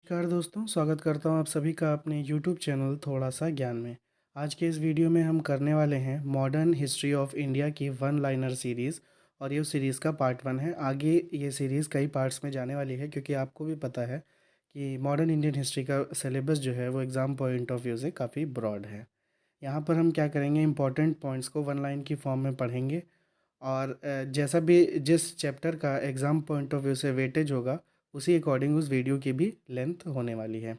नमस्कार दोस्तों, स्वागत करता हूँ आप सभी का अपने यूट्यूब चैनल थोड़ा सा ज्ञान में। आज के इस वीडियो में हम करने वाले हैं मॉडर्न हिस्ट्री ऑफ इंडिया की वन लाइनर सीरीज़। और ये सीरीज़ का पार्ट 1 है। आगे ये सीरीज़ कई पार्ट्स में जाने वाली है, क्योंकि आपको भी पता है कि मॉडर्न इंडियन हिस्ट्री का सिलेबस जो है वो एग्ज़ाम पॉइंट ऑफ व्यू से काफ़ी ब्रॉड है। यहाँ पर हम क्या करेंगे, इंपॉर्टेंट पॉइंट्स को वन लाइन की फॉर्म में पढ़ेंगे। और जैसा भी जिस चैप्टर का एग्ज़ाम पॉइंट ऑफ व्यू से वेटेज होगा, उसी अकॉर्डिंग उस वीडियो की भी लेंथ होने वाली है।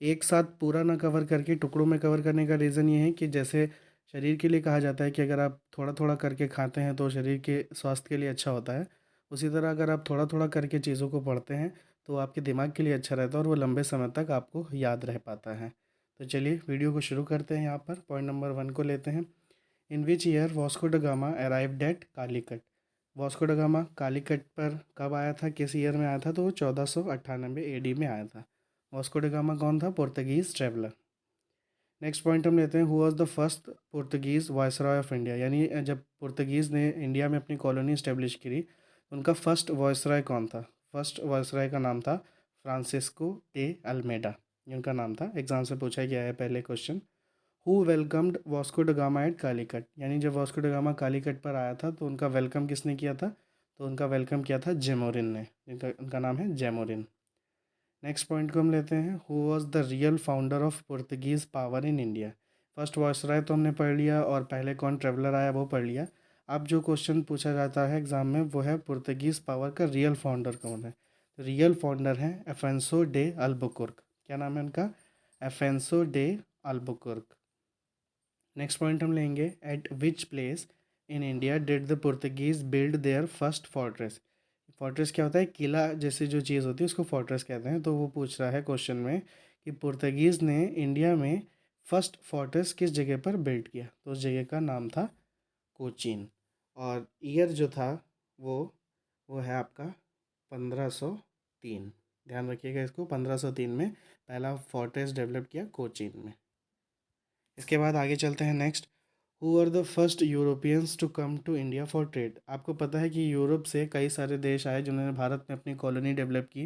एक साथ पूरा ना कवर करके टुकड़ों में कवर करने का रीज़न ये है कि जैसे शरीर के लिए कहा जाता है कि अगर आप थोड़ा थोड़ा करके खाते हैं तो शरीर के स्वास्थ्य के लिए अच्छा होता है, उसी तरह अगर आप थोड़ा थोड़ा करके चीज़ों को पढ़ते हैं तो आपके दिमाग के लिए अच्छा रहता है और वो लंबे समय तक आपको याद रह पाता है। तो चलिए वीडियो को शुरू करते हैं। यहाँ पर पॉइंट नंबर 1 को लेते हैं। इन which year Vasco da Gama arrived at Calicut. Vasco da Gama Calicut पर कब आया था, किस ईयर में आया था? तो वो 1498 एडी में आया था। वास्को ड गामा कौन था? Portuguese traveller. नेक्स्ट पॉइंट हम लेते हैं, who was the first Portuguese viceroy of India. यानी जब पुर्तगीज़ ने इंडिया में अपनी कॉलोनी इस्टेब्लिश करी, उनका फर्स्ट वायसरॉय कौन था? फर्स्ट वायसरॉय का नाम था फ्रांसिस्को डे अल्मेडा। ये उनका नाम था। एग्जाम से पूछा गया है पहले question. Who welcomed Vasco da Gama eight Calicut. यानी जब वास्को ड गामा कालीकट पर आया था तो उनका वेलकम किसने किया था? तो उनका वेलकम किया था जेमोरिन ने, जिनका उनका नाम है जेमोरिन। नेक्स्ट पॉइंट को हम लेते हैं, who was the real founder of Portuguese power in India. First viceroy तो हमने पढ़ लिया और पहले कौन ट्रेवलर आया वो पढ़ लिया। अब जो क्वेश्चन पूछा जाता है एग्जाम में वो है पुर्तगीज़ पावर का रियल फाउंडर कौन है। तो रियल फाउंडर है एफेंसो डे अल्बुकुर्क। क्या नाम है उनका? एफेंसो डे अल्बुकुर्क। नेक्स्ट पॉइंट हम लेंगे, eight which place in India did the Portuguese build their first fortress. Fortress क्या होता है? किला जैसी जो चीज़ होती है उसको फोर्ट्रेस कहते हैं। तो वो पूछ रहा है क्वेश्चन में कि पुर्तगीज़ ने इंडिया में फर्स्ट फोर्ट्रेस किस जगह पर बिल्ड किया। तो उस जगह का नाम था कोचीन। और ईयर जो था वो वो है आपका 1503। ध्यान रखिएगा इसको, 1503 में पहला फोर्ट्रेस डेवलप किया कोचीन में। इसके बाद आगे चलते हैं। Next, who are the first Europeans to come to India for trade. आपको पता है कि यूरोप से कई सारे देश आए जिन्होंने भारत में अपनी कॉलोनी डेवलप की,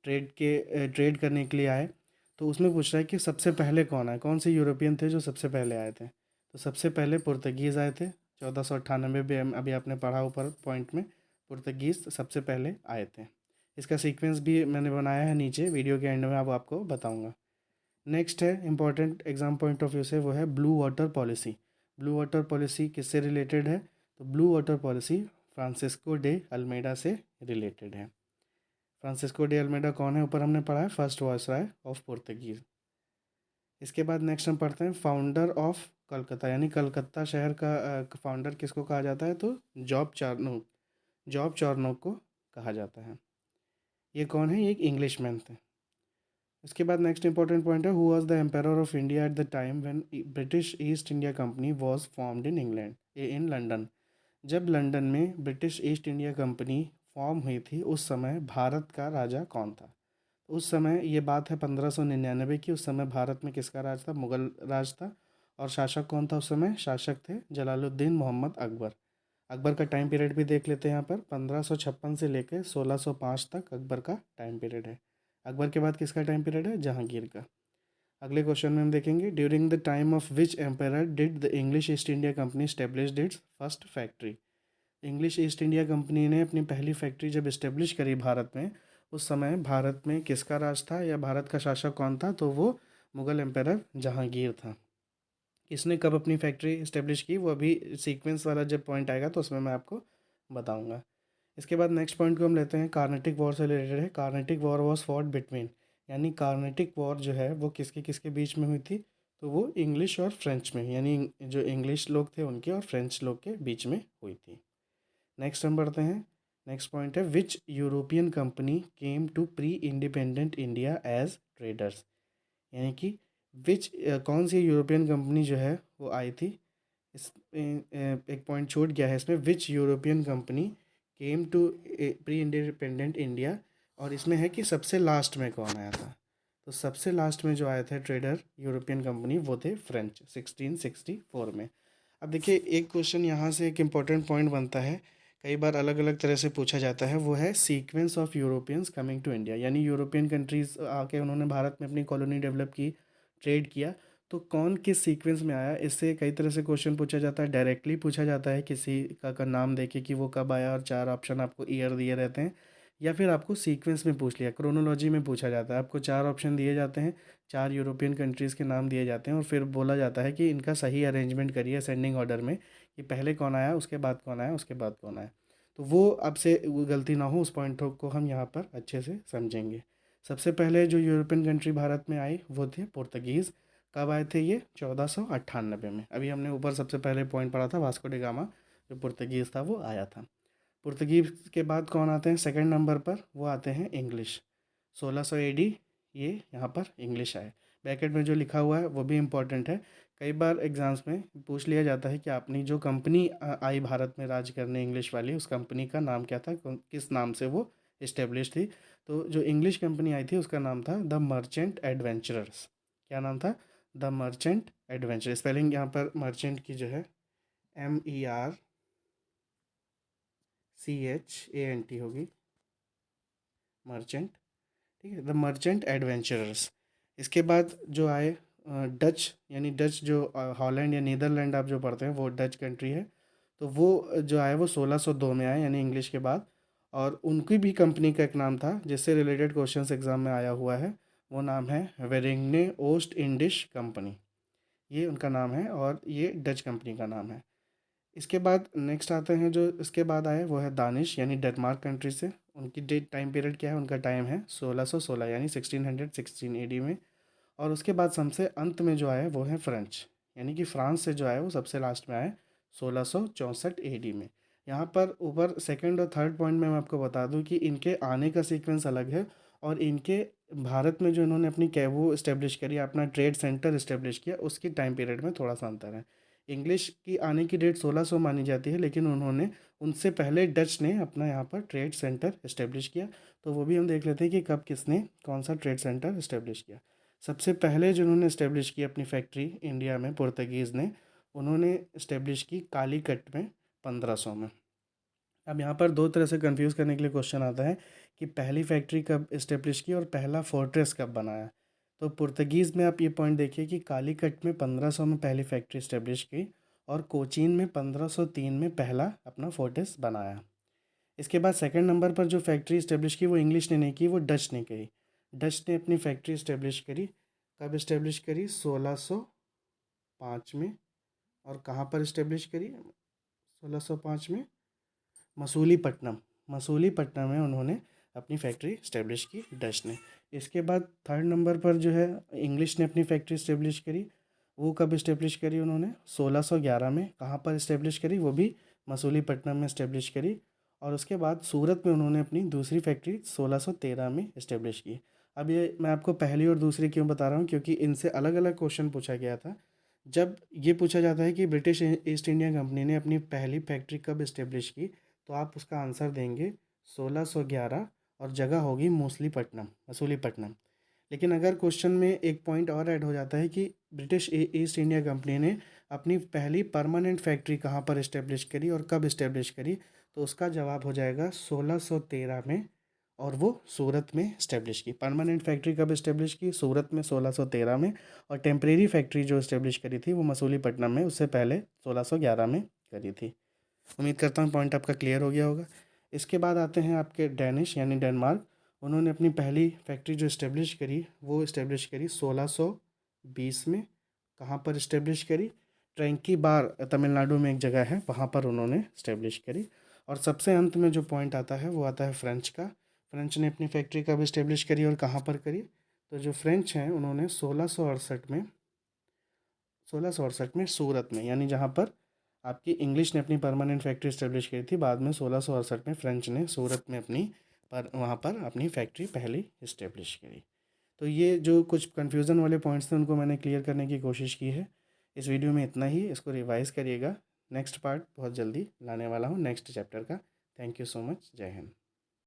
ट्रेड करने के लिए आए। तो उसमें पूछ रहा है कि सबसे पहले कौन आए, कौन से यूरोपियन थे जो सबसे पहले आए थे। तो सबसे पहले पुर्तगीज़ आए थे 1498 में। अभी आपने पढ़ा ऊपर पॉइंट में, पुर्तगीज़ सबसे पहले आए थे। इसका सीक्वेंस भी मैंने बनाया है नीचे, वीडियो के एंड में अब आपको बताऊँगा। नेक्स्ट है important exam point of view से, वो है blue water policy. Blue water policy किससे रिलेटेड है? तो blue water policy Francisco de Almeida से रिलेटेड है। फ्रांसिस्को डे अल्मेडा कौन है? ऊपर हमने पढ़ा है, फर्स्ट वायसराय ऑफ पुर्तगीज। इसके बाद नेक्स्ट हम पढ़ते हैं फाउंडर ऑफ कलकत्ता। यानी कलकत्ता शहर का फाउंडर किसको कहा जाता है? तो जॉब चार्नोक को कहा जाता है। ये कौन है? ये एक इंग्लिश मैन थे। इसके बाद नेक्स्ट इंपॉर्टेंट पॉइंट है, who was the empire of India at the time when British East India Company was formed in England in London. जब लंदन में British East India Company form हुई थी, उस समय भारत का राजा कौन था? उस समय ये बात है 1599 की। उस समय भारत में किसका राज था? मुगल राज था। और शासक कौन था उस समय? शासक थे जलालुद्दीन मोहम्मद अकबर। अकबर का टाइम पीरियड भी देख लेते हैं यहाँ पर, 1556 से लेकर 1605 तक अकबर का टाइम पीरियड है। अकबर के बाद किसका टाइम पीरियड है? जहांगीर का। अगले क्वेश्चन में हम देखेंगे, during the time of which empire did the English East India Company establish its first factory. English East India Company ने अपनी पहली फैक्ट्री जब इस्टेब्लिश करी भारत में, उस समय भारत में किसका राज था या भारत का शासक कौन था? तो वो मुगल एम्पायर जहांगीर था। किसने कब अपनी फैक्ट्री इस्टेब्लिश की, वो अभी सीक्वेंस वाला जब पॉइंट आएगा तो उसमें मैं आपको बताऊंगा। इसके बाद नेक्स्ट पॉइंट को हम लेते हैं, कार्नेटिक वॉर से रिलेटेड है। Carnatic war was fought between. यानी कार्नेटिक वॉर जो है वो किसके किसके बीच में हुई थी? तो वो इंग्लिश और फ्रेंच में, यानी जो इंग्लिश लोग थे उनके और फ्रेंच लोग के बीच में हुई थी। नेक्स्ट हम बढ़ते हैं। नेक्स्ट पॉइंट है, which European company came to pre independent India as traders. यानी कि विच कौन सी यूरोपियन कंपनी जो है वो आई थी। इस एक पॉइंट छूट गया है इसमें, which European company came to pre independent India. और इसमें है कि सबसे लास्ट में कौन आया था। तो सबसे लास्ट में जो आए थे ट्रेडर यूरोपियन कंपनी वो थे फ्रेंच, 1664 में। अब देखिए एक क्वेश्चन यहाँ से एक इम्पॉर्टेंट पॉइंट बनता है कई बार अलग अलग तरह से पूछा जाता है, वो है sequence of Europeans coming to India, यानी यूरोपियन कंट्रीज़ आके उन्होंने भारत में अपनी कॉलोनी डेवलप की, ट्रेड किया, तो कौन किस सीक्वेंस में आया, इससे कई तरह से क्वेश्चन पूछा जाता है। डायरेक्टली पूछा जाता है किसी का नाम देके कि वो कब आया, और 4 ऑप्शन आपको ईयर दिए रहते हैं, या फिर आपको सीक्वेंस में पूछ लिया, क्रोनोलॉजी में पूछा जाता है। आपको 4 ऑप्शन दिए जाते हैं, 4 यूरोपियन कंट्रीज़ के नाम दिए जाते हैं, और फिर बोला जाता है कि इनका सही अरेंजमेंट करिए असेंडिंग ऑर्डर में, कि पहले कौन आया, उसके बाद कौन आया, उसके बाद कौन आया। तो वो अब से वो गलती ना हो, उस पॉइंट को हम यहाँ पर अच्छे से समझेंगे। सबसे पहले जो यूरोपियन कंट्री भारत में आई वो थे पुर्तगीज़। कब आए थे ये? 1498 में। अभी हमने ऊपर सबसे पहले पॉइंट पढ़ा था, वास्को डी गामा जो पुर्तगीज़ था वो आया था। पुर्तगीज़ के बाद कौन आते हैं सेकंड नंबर पर? वो आते हैं इंग्लिश। 1600 एडी ये यहाँ पर इंग्लिश आए। ब्रैकेट में जो लिखा हुआ है वो भी इम्पोर्टेंट है। कई बार एग्ज़ाम्स में पूछ लिया जाता है कि आपने जो कंपनी आई भारत में राज करने इंग्लिश वाली, उस कंपनी का नाम क्या था, किस नाम से वो इस्टेब्लिश थी। तो जो इंग्लिश कंपनी आई थी उसका नाम था द मर्चेंट एडवेंचरर्स। क्या नाम था? The merchant adventure. स्पेलिंग यहाँ पर मर्चेंट की जो है MERCHANT होगी, मर्चेंट। ठीक है, द मर्चेंट एडवेंचरर्स। इसके बाद जो आए डच, यानी डच जो हॉलैंड या नीदरलैंड आप जो पढ़ते हैं वो डच कंट्री है। तो वो जो आए वो 1602 में आए, यानी इंग्लिश के बाद। और उनकी भी कंपनी का एक नाम था जिससे रिलेटेड क्वेश्चंस एग्जाम में आया हुआ है, वो नाम है वेरिंगने ओस्ट इंडिश कंपनी। ये उनका नाम है और ये डच कंपनी का नाम है। इसके बाद नेक्स्ट आते हैं, जो इसके बाद आए वो है दानिश, यानी डेनमार्क कंट्री से। उनकी डेट टाइम पीरियड क्या है? उनका टाइम है 1616, यानी 1616 एडी में। और उसके बाद सबसे अंत में जो आए वो है फ्रेंच, यानी कि फ्रांस से जो आए वो सबसे लास्ट में आए 1664 एडी में। यहाँ पर ऊपर सेकंड और थर्ड पॉइंट में मैं आपको बता दूं कि इनके आने का सीक्वेंस अलग है, और इनके भारत में जो इन्होंने अपनी वो इस्टेब्लिश करी, अपना ट्रेड सेंटर इस्टेब्लिश किया, उसकी टाइम पीरियड में थोड़ा सा अंतर है। इंग्लिश की आने की डेट 1600 मानी जाती है, लेकिन उन्होंने उनसे पहले डच ने अपना यहाँ पर ट्रेड सेंटर इस्टेब्लिश किया। तो वो भी हम देख लेते हैं कि कब किसने कौन सा ट्रेड सेंटर इस्टेब्लिश किया। सबसे पहले जिन्होंने इस्टेब्लिश की अपनी फैक्ट्री इंडिया में पुर्तगीज़ ने, उन्होंने इस्टेब्लिश की कालीकट में 1500 में। अब यहाँ पर दो तरह से कंफ्यूज करने के लिए क्वेश्चन आता है कि पहली फैक्ट्री कब इस्टेब्लिश की और पहला फोर्ट्रेस कब बनाया। तो पुर्तगीज़ में आप ये पॉइंट देखिए कि कालीकट में 1500 में पहली फैक्ट्री इस्टेब्लिश की, और कोचीन में 1503 में पहला अपना फोर्ट्रेस बनाया। इसके बाद सेकंड नंबर पर जो फैक्ट्री इस्टेब्लिश की वो इंग्लिश ने नहीं की, वो डच ने की। डच ने अपनी फैक्ट्री इस्टेब्लिश करी। कब इस्टेब्लिश करी? 1605 में। और कहाँ पर इस्टेब्लिश करी 1605 में? मसूलीपट्टनम। मसूलीपट्टनम में उन्होंने अपनी फैक्ट्री इस्टेब्लिश की डच ने। इसके बाद थर्ड नंबर पर जो है इंग्लिश ने अपनी फैक्ट्री इस्टेब्लिश करी। वो कब इस्टेब्लिश करी उन्होंने? 1611 में। कहाँ पर इस्टेब्लिश करी? वो भी मसूलीपट्टनम में इस्टेब्लिश करी। और उसके बाद सूरत में उन्होंने अपनी दूसरी फैक्ट्री 1613 में इस्टेब्लिश की। अब ये मैं आपको पहली और दूसरी क्यों बता रहा हूँ, क्योंकि इनसे अलग अलग क्वेश्चन पूछा गया था। जब ये पूछा जाता है कि ब्रिटिश ईस्ट इंडिया कंपनी ने अपनी पहली फैक्ट्री कब इस्टेब्लिश की, तो आप उसका आंसर देंगे 1611, और जगह होगी मसूलीपट्टनम, मसूलीपट्टनम। लेकिन अगर क्वेश्चन में एक पॉइंट और ऐड हो जाता है कि ब्रिटिश ईस्ट इंडिया कंपनी ने अपनी पहली परमानेंट फैक्ट्री कहाँ पर इस्टेब्लिश करी और कब इस्टेब्लिश करी, तो उसका जवाब हो जाएगा 1613 में, और वो सूरत में इस्टेब्लिश की। परमानेंट फैक्ट्री कब इस्टेब्लिश की? सूरत में 1613 में। और टेम्परेरी फैक्ट्री जो इस्टेब्लिश करी थी वो मसूलीपट्टनम में, उससे पहले 1611 में करी थी। उम्मीद करता हूँ पॉइंट आपका क्लियर हो गया होगा। इसके बाद आते हैं आपके डेनिश, यानी डेनमार्क। उन्होंने अपनी पहली फैक्ट्री जो इस्टेब्लिश करी वो इस्टेब्लिश करी 1620 में। कहाँ पर इस्टेब्लिश करी? ट्रैंकी बार तमिलनाडु में एक जगह है, वहाँ पर उन्होंने इस्टेब्लिश करी। और सबसे अंत में जो पॉइंट आता है वो आता है फ्रेंच का। फ्रेंच ने अपनी फैक्ट्री कब इस्टेब्लिश करी और कहाँ पर करी? तो जो फ्रेंच हैं उन्होंने 1668 में सूरत में, यानी जहाँ पर आपकी इंग्लिश ने अपनी परमानेंट फैक्ट्री इस्टेब्लिश की थी, बाद में 1668 में फ्रेंच ने सूरत में अपनी पर वहाँ पर अपनी फैक्ट्री पहली इस्टेब्लिश करी। तो ये जो कुछ कन्फ्यूज़न वाले पॉइंट्स थे उनको मैंने क्लियर करने की कोशिश की है। इस वीडियो में इतना ही, इसको रिवाइज़ करिएगा। नेक्स्ट पार्ट बहुत जल्दी लाने वाला हूँ नेक्स्ट चैप्टर का। Thank you so much. जय हिंद।